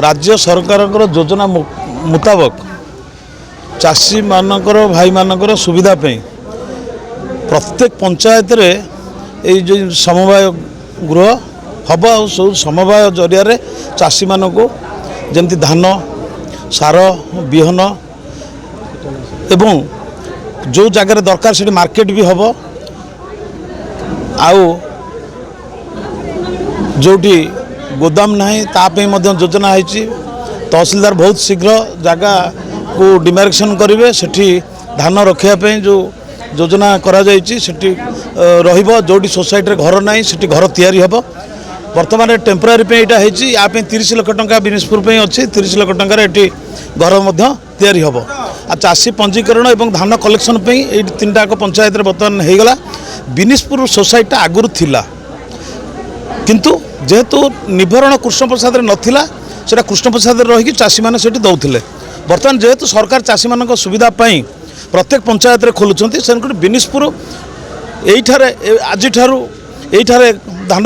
राज्य सरकार योजना मुताबक चाषी मानकर भाई मानकर सुविधा पे प्रत्येक पंचायत रे जो समवाय गृह हम आ समवाय जरिया चाषी मान को जमती धान सार बिहन एवं जो जगार दरकार से मार्केट भी हम आउ जोटी गोदाम नहीं तापे योजना है। तहसीलदार बहुत शीघ्र जगह को डिमार्केशन करेंगे सेठी धान रखापी जो योजना करा जोटी सोसाइटी घर ना से घर तैयारी हम बर्तमान टेम्परारी पे यहाँ है 30 लाख टंका बिनेशपुर अच्छी 30 लाख टंकार ये घर तैयारी हम आ चाषी पंजीकरण और धान कलेक्शन ये 3टाक पंचायत बर्तमान होगला। बिनेशपुर सोसाइटी आगुरी थिला किंतु जेहेतु निभरण कृष्ण प्रसाद नाला से कृष्ण प्रसाद रही चाषी मैंने से दौले बर्तमान जेहेतु सरकार चाषी मान सुविधा प्रत्येक पंचायत खोलुंट से बिनेशपुर आज ये धान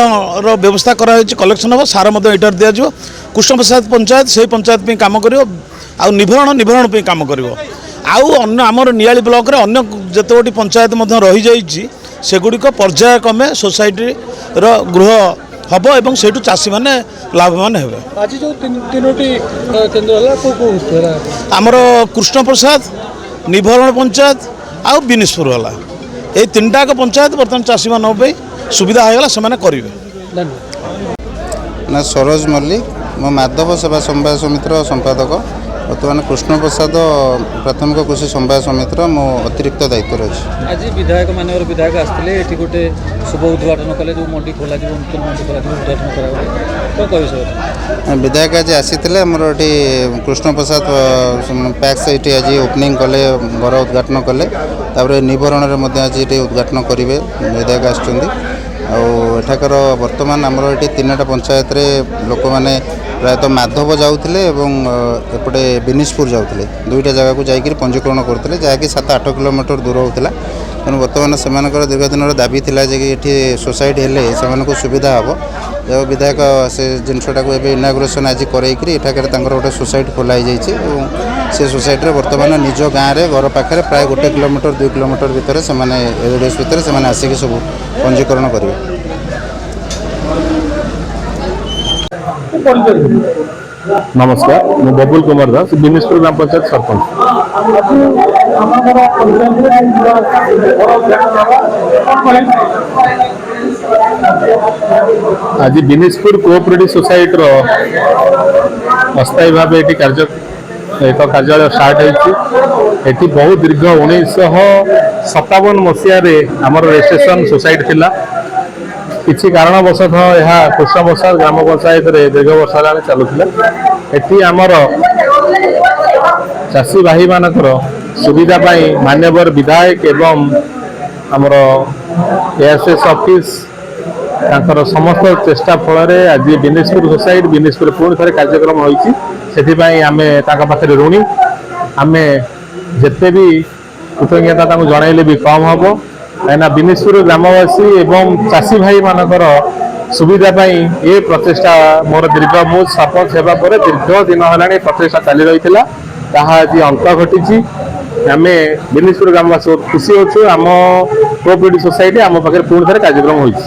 व्यवस्था कराई कलेक्शन हम सार यहाँ दिज्व कृष्ण प्रसाद पंचायत से पंचायत काम कर निभरण काम कर आमर नियाली ब्लॉक रे अन्य जिते पंचायत रही जाइए सेगुड़िक पर्यायक्रमे सोसाइटी गृह हम एवं से चाषी मैंने लाभवान हे। आमर कृष्ण प्रसाद निभरण पंचायत आउ बिनेशपुर वाला ये 3टाक पंचायत बर्तमान चाषी मान सुविधा होगा से करेंगे। ना सरोज मल्लिक मो माधव सेवा समवाय समितिर संपादक बर्तमान कृष्ण प्रसाद प्राथमिक कृषि समवाय समितिर मो अतिरिक्त दायित्व रही। आज विधायक मानवर विधायक आसते ये गोटे शुभ उद्घाटन कले जो मंडी खोल नूतन मंडी खोल उद्घाटन करा कह विधायक आज आसी आमर ये कृष्ण प्रसाद पैक्स ये आज ओपनिंग कले घर उद्घाटन कले निभरण में आज ये उद्घाटन करेंगे विधायक आठाकर बर्तमान आमर ये 3टा पंचायत लोक मैंने प्रायतः माधव जाऊे एपटे बिनेशपुर जाऊे 2टा जगह को जाकर पंजीकरण करते जहाँकि 7-8 किलोमीटर दूर होता तेणु बर्तमान से दीर्घ दिन दाबी था ये सोसाइटी हेले से सुविधा हम जो विधायक से जिनटा को इनागुरेसन आज कर गोटे सोसाइटी खोलाई से सोसाइटी बर्तमान निज गाँव में घर पाखे प्राय 1 किलोमीटर 2 किलोमीटर भितर से रेडियस भितर से आसिक सब पंजीकरण करेंगे। नमस्कार मैं बबुल कुमार दास बिनेशपुर ग्राम पंचायत सरपंच। आज बिनेशपुर कोऑपरेटिव सोसाइटी अस्थायी भाव एक कार्यालय स्टार्ट होती बहुत दीर्घ 1957 मसीह आमर रजिस्ट्रेशन सोसाइटी थिला किसी कारणवशत यह कृष्ण प्रसाद ग्राम पंचायत दीर्घ वर्ष है चलुला ये आमर चाषी भाई मानकर सुविधा मान्यवर विधायक एवं आमर एएसएस ऑफिस समस्त चेष्टा फल आज बिनेशपुर सोसाइटी बिनेशपुर पुणी थे कार्यक्रम होती आम पाखे ऋणी आम जिते भी कृतज्ञता जनइले भी कम हम कहीं बिनेशपुर ग्रामवासी एवं चाषी भाई मानकर सुविधा ये प्रचेषा मोर दीर्घ मु सरपंच होगा दीर्घ दिन है प्रचेषा चली रही आज अंत घटी आम बिनेशपुर ग्रामवासी खुशी अच्छु आम कोऑपरेटिव सोसाइटी आम पाखे पुणी थे कार्यक्रम होती।